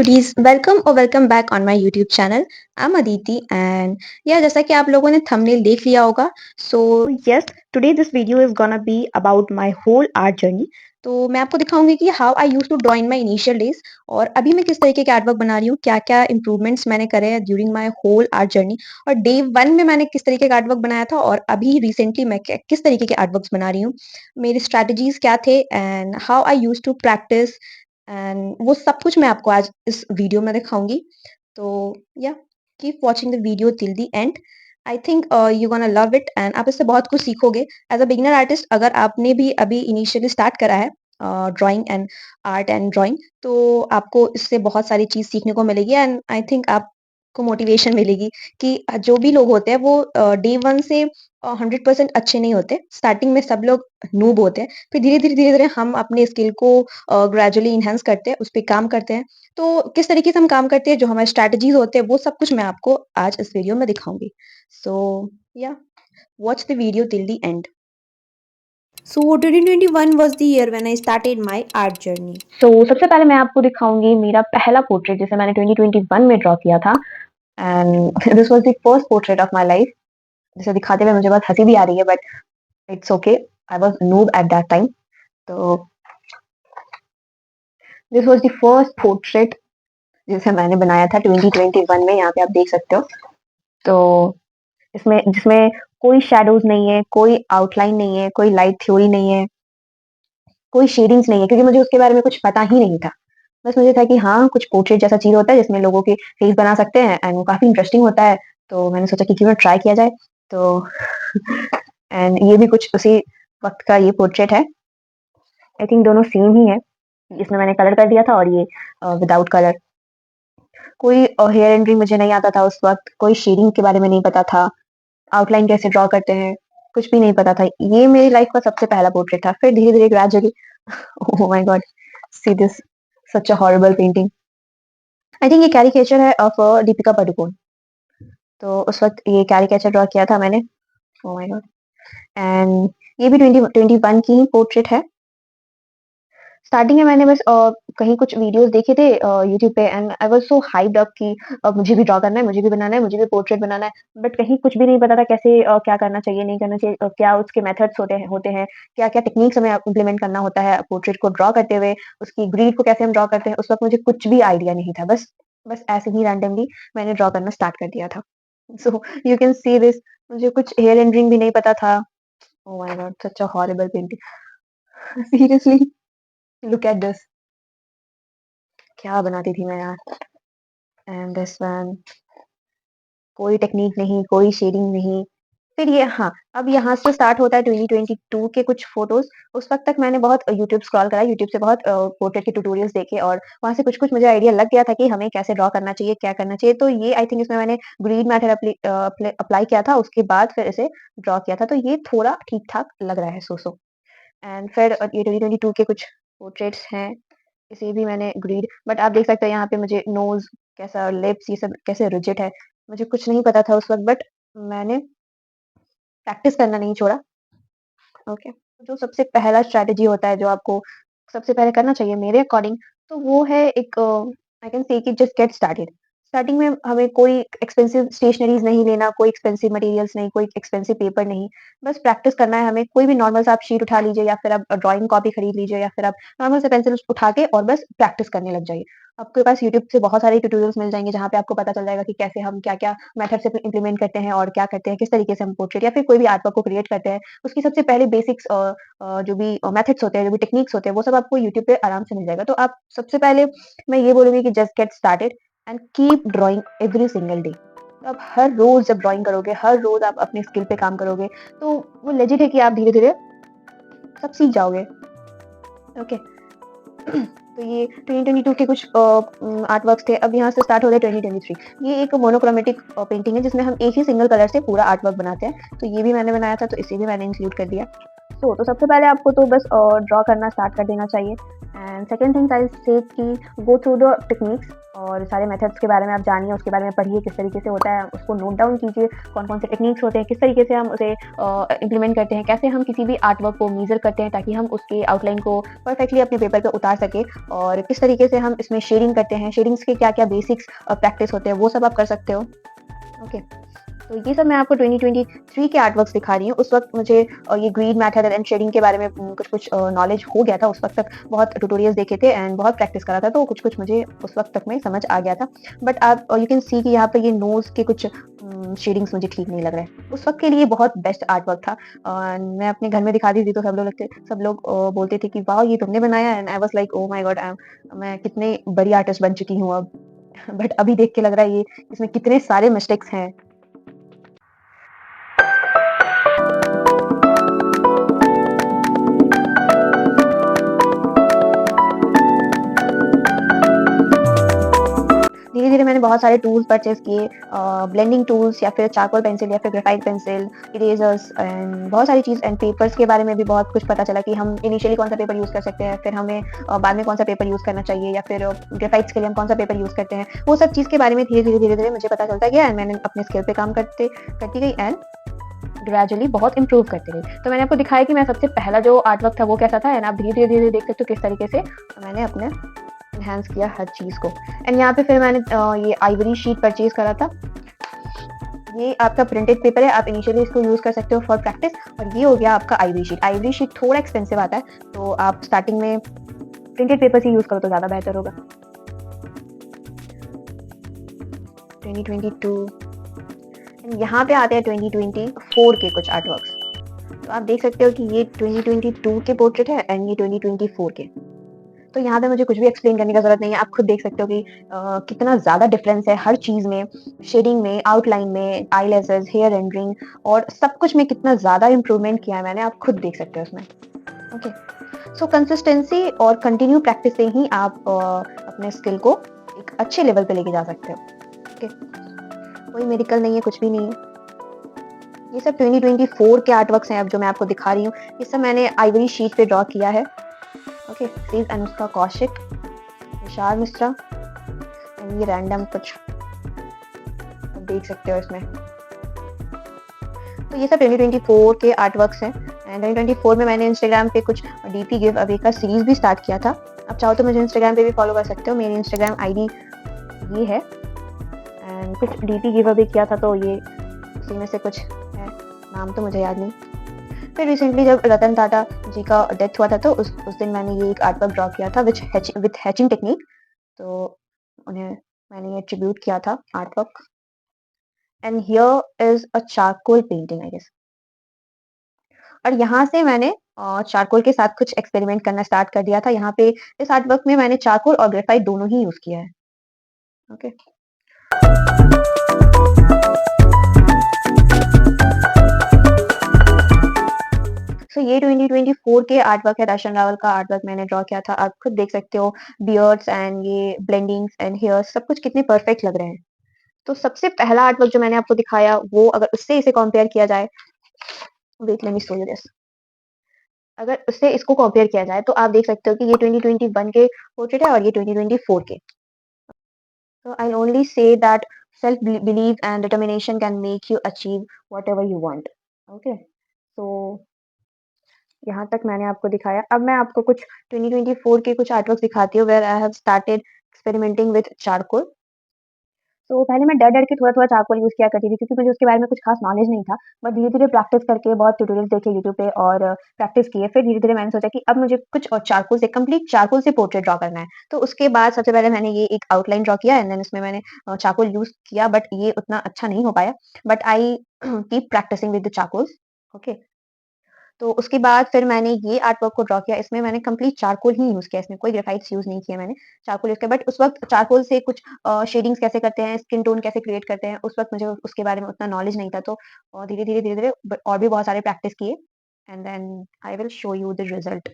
cuties, welcome or welcome back on my YouTube channel. I'm Aditi and जैसा कि आप लोगों ने thumbnail देख लिया होगा. So yes, today this video is gonna be about my whole art journey. तो मैं आपको दिखाऊंगी कि how I used to draw in my initial days और अभी मैं किस तरीके के आर्ट वर्क बना रही हूँ, क्या-क्या improvements मैंने करे हैं during my whole art journey और day 1 में मैंने किस तरीके का आर्ट वर्क बनाया था और अभी recently मैं किस तरीके के आर्ट वर्क्स बना रही हूँ. मेरे strategies क्या थे and how I used to practice and वो सब कुछ मैं आपको आज इस वीडियो में दिखाऊंगी. तो या keep watching the video till the end. I think you gonna love it and आप इससे बहुत कुछ सीखोगे एज अ बिगिनर आर्टिस्ट. अगर आपने भी अभी इनिशियली स्टार्ट करा है drawing and art and drawing, तो आपको इससे बहुत सारी चीज सीखने को मिलेगी एंड आई थिंक आपको मोटिवेशन मिलेगी कि जो भी लोग होते हैं वो डे वन से 100% अच्छे नहीं होते. स्टार्टिंग में सब लोग नूब होते हैं, फिर धीरे-धीरे हम अपने स्किल को ग्रेजुअली एनहांस करते हैं, उस पे काम करते हैं. तो किस तरीके से हम काम करते हैं, जो हमारे स्ट्रैटेजीज़ होते हैं, वो सब कुछ मैं आपको आज इस वीडियो में दिखाऊँगी. सो या watch the video till the end. So 2021 was the year when I started my art journey. सबसे पहले मैं आपको दिखाऊंगी मेरा पहला पोर्ट्रेट जिसे मैंने 2021 में ड्रॉ किया था and this was the first portrait of my life. जिसे दिखाते हुए मुझे बहुत हंसी भी आ रही है but it's okay. I was noob at that time. तो this was the first portrait जिसे मैंने बनाया था 2021 में. यहाँ पे आप देख सकते हो. तो इसमें जिसमें कोई शैडोज नहीं है, कोई आउटलाइन नहीं है, कोई लाइट थ्योरी नहीं है, कोई शेडिंग्स नहीं है, क्योंकि मुझे उसके बारे में कुछ पता ही नहीं था. बस मुझे था कि हाँ, कुछ पोर्ट्रेट जैसा चीज होता है जिसमें लोगों के फेस बना सकते हैं एंड वो काफी इंटरेस्टिंग होता है. तो मैंने सोचा कि क्यों ना ट्राई किया जाए. तो एंड ये भी कुछ उसी वक्त का ये पोर्ट्रेट है. आई थिंक दोनों सेम ही है. इसमें मैंने कलर कर दिया था और ये विदाउट कलर. कोई हेयर एंड्रिंग मुझे नहीं आता था उस वक्त, कोई शेडिंग के बारे में नहीं पता था, आउटलाइन कैसे ड्रॉ करते हैं, कुछ भी नहीं पता था. ये मेरी लाइफ का सबसे पहला पोर्ट्रेट था. फिर धीरे धीरे gradually oh my God, see this, such a horrible painting. I think ये कैरिकेचर है ऑफ दीपिका पादुकोण. तो उस वक्त ये कैरिकेचर ड्रॉ किया था मैंने. Oh my God. एंड ये भी 2021 की ही पोर्ट्रेट है. स्टार्टिंग में मैंने बस कहीं कुछ वीडियोस देखे थे यूट्यूब पे and I was so hyped up कि मुझे भी ड्रॉ करना है, मुझे भी बनाना है, मुझे भी पोर्ट्रेट बनाना है. बट कहीं कुछ भी नहीं पता था कैसे क्या करना चाहिए, नहीं करना चाहिए, क्या उसके मेथड्स होते हैं, क्या-क्या टेक्निक्स हमें इम्प्लीमेंट करना होता है पोर्ट्रेट को ड्रॉ करते हुए, उसकी ग्रिड को कैसे हम ड्रॉ करते हैं. उस वक्त मुझे कुछ भी आइडिया नहीं था. बस बस ऐसे ही रैंडमली मैंने ड्रॉ करना स्टार्ट कर दिया था. सो यू कैन सी दिस. मुझे कुछ हेयर एंडरिंग भी नहीं पता था. Oh my God, such a horrible painting. Seriously, look at this. क्या बनाती थी मैं यार. एंड दिस वन, कोई टेक्निक नहीं, कोई शेडिंग नहीं. फिर ये हाँ, अब यहाँ से स्टार्ट होता है 2022 के कुछ फोटोज. उस वक्त तक मैंने बहुत यूट्यूब स्क्रॉल करा, यूट्यूब से बहुत पोर्ट्रेट के ट्यूटोरियल्स देखे और वहां से कुछ कुछ मुझे आइडिया लग गया था कि हमें कैसे ड्रॉ करना चाहिए, क्या करना चाहिए. तो ये आई थिंक इसमें मैंने ग्रीड मेथड अप्लाई किया था. उसके बाद फिर इसे ड्रॉ किया था. तो ये थोड़ा ठीक ठाक लग रहा है सो. एंड फिर ये 2022 के कुछ पोर्ट्रेट्स हैं. इसे भी मैंने ग्रीड, बट आप देख सकते हैं यहाँ पे मुझे नोज कैसा, लिप्स, ये सब कैसे रिजिड है. मुझे कुछ नहीं पता था उस वक्त बट मैंने प्रैक्टिस करना नहीं छोड़ा. ओके. जो सबसे पहला स्ट्रैटेजी होता है जो आपको सबसे पहले करना चाहिए मेरे अकॉर्डिंग, तो वो है एक आई कैन से कि जस्ट गेट स्टार्टेड. स्टार्टिंग में हमें कोई एक्सपेंसिव स्टेशनरीज नहीं लेना, कोई एक्सपेंसिव मटेरियल्स नहीं, कोई एक्सपेंसिव पेपर नहीं. बस प्रैक्टिस करना है हमें. कोई भी नॉर्मल सा आप शीट उठा लीजिए या फिर आप ड्राइंग कॉपी खरीद लीजिए या फिर आप नॉर्मल से पेंसिल उठा के और बस प्रैक्टिस करने लग जाइए. आपके पास यूट्यूब से बहुत सारे ट्यूटोरियल्स मिल जाएंगे जहाँ पे आपको पता चल जाएगा कि कैसे हम क्या-क्या मेथड से इम्प्लीमेंट करते हैं और क्या करते हैं, किस तरीके से हम पोर्ट्रेट या फिर कोई भी आर्ट वर्क को क्रिएट करते हैं. उसकी सबसे पहले बेसिक्स जो भी मेथड्स होते हैं, जो भी टेक्निक्स होते हैं, वो सब आपको यूट्यूब पे आराम से मिल जाएगा. तो आप सबसे पहले मैं ये बोलूँगी कि just get started and keep drawing every single day. तो आप हर रोज जब ड्राइंग करोगे, हर रोज आप अपने स्किल पे काम करोगे, तो वो लेजिट है कि आप धीरे-धीरे सब सीख जाओगे. ओके. तो ये 2022 के कुछ आर्ट वर्क्स थे. अब यहाँ से स्टार्ट हो रहा है 2023. ये एक मोनोक्रोमेटिक पेंटिंग है जिसमें हम एक ही सिंगल कलर से पूरा आर्ट वर्क बनाते हैं. तो ये भी मैंने बनाया था, तो इसे भी मैंने इंक्लूड कर दिया. तो सबसे पहले आपको तो बस ड्रॉ करना स्टार्ट कर देना चाहिए एंड सेकंड थिंग्स आई से कि गो थ्रू द टेक्निक्स और सारे मेथड्स के बारे में आप जानिए, उसके बारे में पढ़िए किस तरीके से होता है, उसको नोट डाउन कीजिए, कौन-कौन से टेक्निक्स होते हैं, किस तरीके से हम उसे इम्प्लीमेंट करते हैं, कैसे हम किसी भी आर्ट वर्क को मेज़र करते हैं ताकि हम उसके आउटलाइन को परफेक्टली अपने पेपर पे उतार सकें और किस तरीके से हम इसमें शेडिंग करते हैं, शेडिंग्स के क्या-क्या बेसिक्स प्रैक्टिस होते हैं, वो सब आप कर सकते हो। ओके। तो ये सब मैं आपको 2023 के आर्ट वर्क्स दिखा रही हूँ। उस वक़्त मुझे ये ग्रीड मेथड एंड शेडिंग के बारे में कुछ-कुछ नॉलेज हो गया था। उस वक़्त तक बहुत ट्यूटोरियल्स देखे थे एंड बहुत प्रैक्टिस करा था, तो कुछ-कुछ मुझे उस वक़्त तक में समझ आ गया था। बट आप यू कैन सी कि यहाँ पे ये नोज़ के कुछ शेडिंग्स मुझे ठीक नहीं लग रहे हैं। उस वक़्त के लिए बहुत बेस्ट आर्ट वर्क था। मैं अपने घर में दिखाती थी तो सब लोग बोलते थे कि वाओ! ये तुमने बनाया and I was like oh my God! मैं कितने बड़ी आर्टिस्ट बन चुकी हूँ अब। बट अभी देख के लग रहा है ये इसमें कितने सारे मिस्टेक्स हैं। धीरे-धीरे मैंने बहुत सारे टूल्स परचेज़ किए ब्लेंडिंग टूल्स या फिर चारकोल पेंसिल या फिर ग्रेफाइट पेंसिल, इरेज़र्स एंड बहुत सारी चीज़ एंड पेपर्स के बारे में भी बहुत कुछ पता चला कि हम इनिशियली कौन-सा पेपर यूज़ कर सकते हैं, फिर हमें बाद में कौन-सा पेपर यूज़ करना चाहिए या फिर ग्रेफाइट्स के लिए हम कौन-सा पेपर यूज़ करते हैं। वो सब चीज़ के बारे में धीरे-धीरे मुझे पता चलता गया एंड मैंने अपने स्किल पे काम करती गई एंड ग्रेजुअली बहुत इम्प्रूव करती गई। तो मैंने आपको दिखाया कि मैं सबसे पहला जो आर्ट वर्क था वो कैसा था एंड आप धीरे-धीरे देख सकते हो किस तरीके से मैंने अपने एनहांस किया हर चीज़ को। एंड यहाँ पे फिर मैंने ये आइवरी शीट परचेज़ करा था। ये आपका प्रिंटेड पेपर है, आप इनिशियली इसको यूज़ कर सकते हो फॉर प्रैक्टिस और ये हो गया आपका आइवरी शीट। आइवरी शीट थोड़ा एक्सपेंसिव आता है, तो आप स्टार्टिंग में प्रिंटेड पेपर से यूज़ करो तो ज़्यादा बेहतर होगा। 2022 एंड यहाँ पे आते हैं 2024 के कुछ आर्ट वर्क्स। तो आप देख सकते हो कि ये 2022 के पोर्ट्रेट है एंड ये 2024 के। तो यहाँ पे मुझे कुछ भी एक्सप्लेन करने का ज़रूरत नहीं है, आप खुद देख सकते हो कि कितना ज़्यादा डिफरेंस है हर चीज़ में, शेडिंग में, आउटलाइन में, आईलैशेज़, हेयर रेंडरिंग और सब कुछ में कितना ज़्यादा इम्प्रूवमेंट किया है मैंने, आप खुद देख सकते हो उसमें। ओके, सो कंसिस्टेंसी और कंटिन्यू प्रैक्टिस से ही आप अपने स्किल को एक अच्छे लेवल पे लेके जा सकते हो। ओके, कोई मेडिकल नहीं है, कुछ भी नहीं है। ये सब 2024 के आर्ट वर्क्स हैं अब जो मैं आपको दिखा रही हूँ, ये सब मैंने आइवरी शीट पे ड्रॉ किया है। Okay, this is Anushka Kaushik, Vishal Mishra and ये रैंडम कुछ आप देख सकते हो इसमें। तो ये सब 2024 के आर्ट वर्क्स हैं एंड 2024 में मैंने इंस्टाग्राम पे कुछ डीपी गिव अवे का सीरीज भी स्टार्ट किया था। आप चाहो तो मुझे इंस्टाग्राम पे भी फॉलो कर सकते हो, मेरी इंस्टाग्राम आईडी ये है एंड कुछ डीपी गिव अवे किया था तो ये उसी में से कुछ है, नाम तो मुझे याद नहीं। फिर रिसेंटली जब रतन टाटा जी का डेथ हुआ था तो उस दिन मैंने ये एक आर्ट वर्क ड्रॉ किया था विथ हैचिंग टेक्निक, तो उन्हें मैंने ये ट्रिब्यूट किया था art work and here is a charcoal painting I guess. और यहाँ से मैंने चारकोल के साथ कुछ एक्सपेरिमेंट करना स्टार्ट कर दिया था। यहाँ पे इस आर्ट वर्क में मैंने चारकोल और ग्रेफाइट दोनों ही यूज़ किया है। ओके। सो ये 2024 के आर्ट वर्क है, दर्शन रावल का आर्ट वर्क मैंने ड्रॉ किया था। आप खुद देख सकते हो बियर्ड्स एंड ये ब्लेंडिंग्स एंड हेयर्स सब कुछ कितने परफेक्ट लग रहे हैं। तो सबसे पहला आर्ट वर्क जो मैंने आपको दिखाया वो अगर उससे इसे कंपेयर किया जाए, wait let me show you this. अगर उससे इसको कंपेयर किया जाए तो आप देख सकते हो कि ये 2021 के पोर्ट्रेट है और ये 2024 के। So I'll only say that self-belief and determination can make you achieve whatever you want. Okay. So यहाँ तक मैंने आपको दिखाया। अब मैं आपको कुछ 2024 के कुछ आर्टवर्क्स दिखाती हूँ where I have started experimenting with charcoal. तो पहले मैं डर-डर के थोड़ा-थोड़ा चारकोल यूज़ किया करती थी क्योंकि मुझे उसके बारे में कुछ खास नॉलेज नहीं था। बट धीरे-धीरे प्रैक्टिस करके बहुत ट्यूटोरियल्स देखे यूट्यूब पे और प्रैक्टिस किए। फिर धीरे-धीरे मैंने सोचा कि अब मुझे कुछ चारकोल से पोर्ट्रेट ड्रॉ करना है। तो उसके बाद सबसे पहले मैंने ये एक आउटलाइन ड्रॉ किया एंड देन इसमें मैंने चारकोल यूज़ किया बट ये उतना अच्छा नहीं हो पाया। But I keep practicing with the charcoals. Okay. तो उसके बाद फिर मैंने ये आर्ट वर्क को ड्रॉ किया। इसमें मैंने कंप्लीट चारकोल ही यूज़ किया, इसमें कोई ग्रेफाइट्स यूज़ नहीं किए मैंने, चारकोल यूज़ किया। बट उस वक़्त चारकोल से कुछ शेडिंग्स कैसे करते हैं, स्किन टोन कैसे क्रिएट करते हैं, उस वक़्त मुझे उसके बारे में उतना नॉलेज नहीं था। तो धीरे-धीरे और भी बहुत सारे प्रैक्टिस किए and then I will show you the result.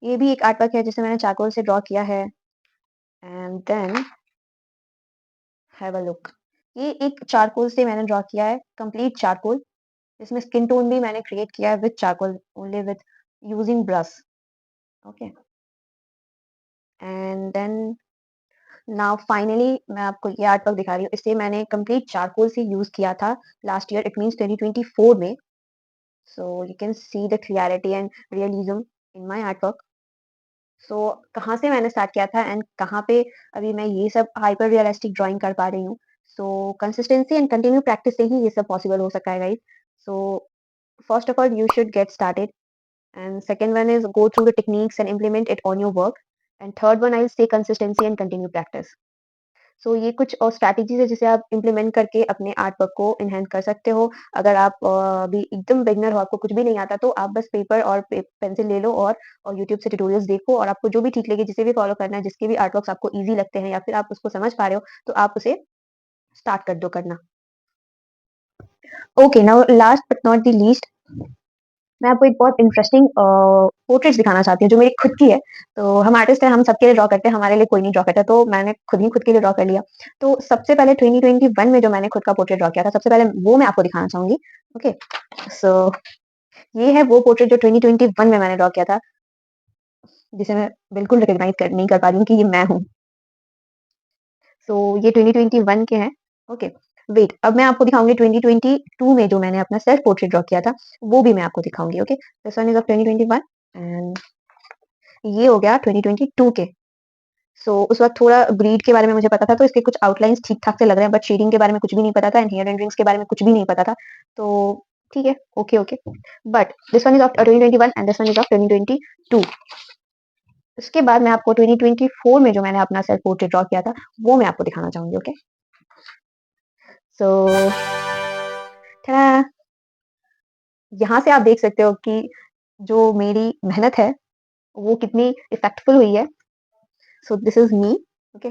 ये भी एक आर्ट वर्क है जिसे मैंने चारकोल से ड्रॉ किया है and then have a look. ये एक चारकोल से मैंने ड्रॉ किया है, कंप्लीट चारकोल। इसमें स्किन टोन भी मैंने क्रिएट किया है with charcoal only with using brush. Okay. And then now finally मैं आपको ये आर्ट वर्क दिखा रही हूँ। इसे मैंने कंप्लीट चारकोल से यूज़ किया था लास्ट ईयर, इट मीन्स 2024 में। So you can see the clarity and realism in my art work. So कहाँ से मैंने स्टार्ट किया था एंड कहाँ पे अभी मैं ये सब हाइपर रियलिस्टिक ड्राइंग कर पा रही हूँ। So consistency and continue practice से ही ये सब पॉसिबल हो सकता है guys. So first of all you should get started, and second one is go through the techniques and implement it on your work, and third one I say consistency and continue practice. So ये कुछ और strategies है जिसे आप implement करके अपने art work को enhance कर सकते हो। अगर आप अभी एकदम बिगिनर हो, आपको कुछ भी नहीं आता, तो आप बस पेपर और पेंसिल ले लो और यूट्यूब से ट्यूटोरियल्स देखो और आपको जो भी ठीक लगे, जिसे भी फॉलो करना है, जिसके भी आर्ट वर्क्स आपको ईज़ी लगते हैं या फिर आप उसको समझ पा रहे हो, तो आप उसे स्टार्ट कर दो करना। Okay, now last but not the least, मैं आपको एक बहुत इंटरेस्टिंग पोर्ट्रेट्स दिखाना चाहती हूँ जो मेरी खुद की है। तो हम आर्टिस्ट हैं, हम सबके लिए ड्रॉ करते हैं, हमारे लिए कोई नहीं ड्रॉ करता, तो मैंने खुद ही खुद के लिए ड्रॉ कर लिया। तो सबसे पहले 2021 में जो मैंने खुद का पोर्ट्रेट ड्रॉ किया था, सबसे पहले वो मैं आपको दिखाना चाहूँगी। ओके, सो ये है वो पोर्ट्रेट जो 2021 में मैंने ड्रॉ किया था, जिसे मैं बिल्कुल रिकॉग्नाइज़ कर नहीं कर पा रही हूँ कि ये मैं हूँ। सो ये 2021 के हैं। ओके, वेट, अब मैं आपको दिखाऊँगी 2022 में जो मैंने अपना सेल्फ पोर्ट्रेट ड्रॉ किया था, वो भी मैं आपको दिखाऊँगी। Okay, this one is of 2021 and ये हो गया 2022 के। उस वक़्त थोड़ा ब्रीड के बारे में मुझे पता था, तो इसके कुछ आउटलाइन्स ठीक-ठाक से लग रहे हैं, बट शेडिंग के बारे में कुछ भी नहीं पता था एंड हेयर रेंडरिंग्स के बारे में कुछ भी नहीं पता था। तो ठीक है, okay, okay. But this one is of 2021 and this one is of 2022। उसके बाद मैं आपको 2024 में जो मैंने अपना सेल्फ पोर्ट्रेट ड्रॉ किया था, वो मैं आपको दिखाना चाहूँगी, ओके? सो ta-da! यहाँ से आप देख सकते हो कि जो मेरी मेहनत है, वो कितनी इफ़ेक्टफुल हुई है। सो this is me, okay?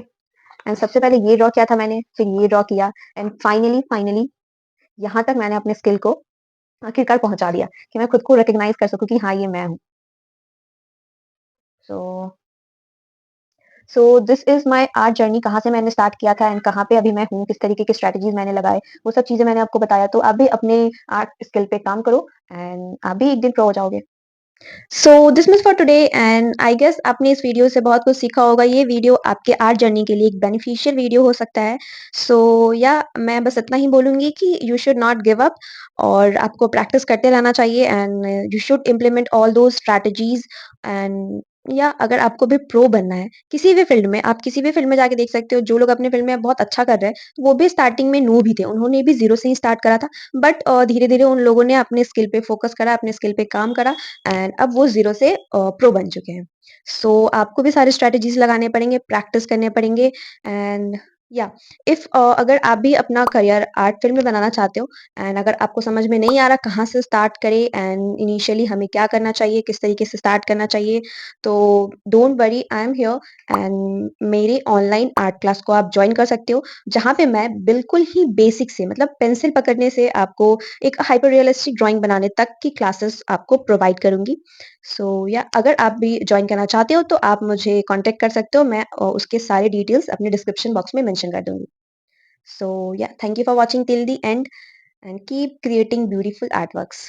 And सबसे पहले ये ड्रॉ किया था मैंने, फिर ये ड्रॉ किया एंड फाइनली फाइनली यहाँ तक मैंने अपने स्किल को आखिरकार पहुँचा दिया कि मैं खुद को रिकॉग्नाइज़ कर सकूँ कि हाँ, ये मैं हूँ। So so this is my art journey, कहाँ से मैंने स्टार्ट किया था एंड कहाँ पे अभी मैं हूँ, किस तरीके के स्ट्रैटेजीज़ मैंने लगाए, वो सब चीज़ें मैंने आपको बताया। तो आप भी अपने आर्ट स्किल पे काम करो एंड आप भी एक दिन प्रो हो जाओगे। So this much for today and I guess आपने इस वीडियो से बहुत कुछ सीखा होगा। ये वीडियो आपके आर्ट जर्नी के लिए एक बेनिफिशियल वीडियो हो सकता है। या मैं बस इतना ही बोलूँगी कि you should not give up और आपको प्रैक्टिस करते रहना चाहिए and you should implement all those strategies and या अगर आपको भी प्रो बनना है, किसी भी फ़ील्ड में, आप किसी भी फ़ील्ड में जाके देख सकते हो, जो लोग अपने फ़ील्ड में बहुत अच्छा कर रहे हैं, वो भी स्टार्टिंग में नूब ही थे। उन्होंने भी ज़ीरो से ही स्टार्ट करा था, बट धीरे-धीरे उन लोगों ने अपने स्किल पे फ़ोकस करा, अपने स्किल पे काम करा एंड अब वो ज़ीरो से प्रो बन चुके हैं। आपको भी सारे स्ट्रैटेजीज़ लगाने पड़ेंगे, प्रैक्टिस करने पड़ेंगे एंड या अगर आप भी अपना करियर आर्ट फ़ील्ड में बनाना चाहते हो एंड अगर आपको समझ में नहीं आ रहा कहाँ से स्टार्ट करें एंड इनिशियली हमें क्या करना चाहिए, किस तरीके से स्टार्ट करना चाहिए, तो don't worry, I am here and मेरी ऑनलाइन आर्ट क्लास को आप जॉइन कर सकते हो, जहाँ पे मैं बिल्कुल ही बेसिक से मतलब पेंसिल पकड़ने से आपको एक हाइपर रियलिस्टिक ड्राइंग बनाने तक की क्लासेस आपको प्रोवाइड करूँगी। अगर आप भी जॉइन करना चाहते हो तो आप मुझे कॉन्टैक्ट कर सकते हो। मैं उसके सारे डिटेल्स अपने डिस्क्रिप्शन बॉक्स में मेंशन कर दूँगी। Thank you for watching till the end and keep creating beautiful artworks.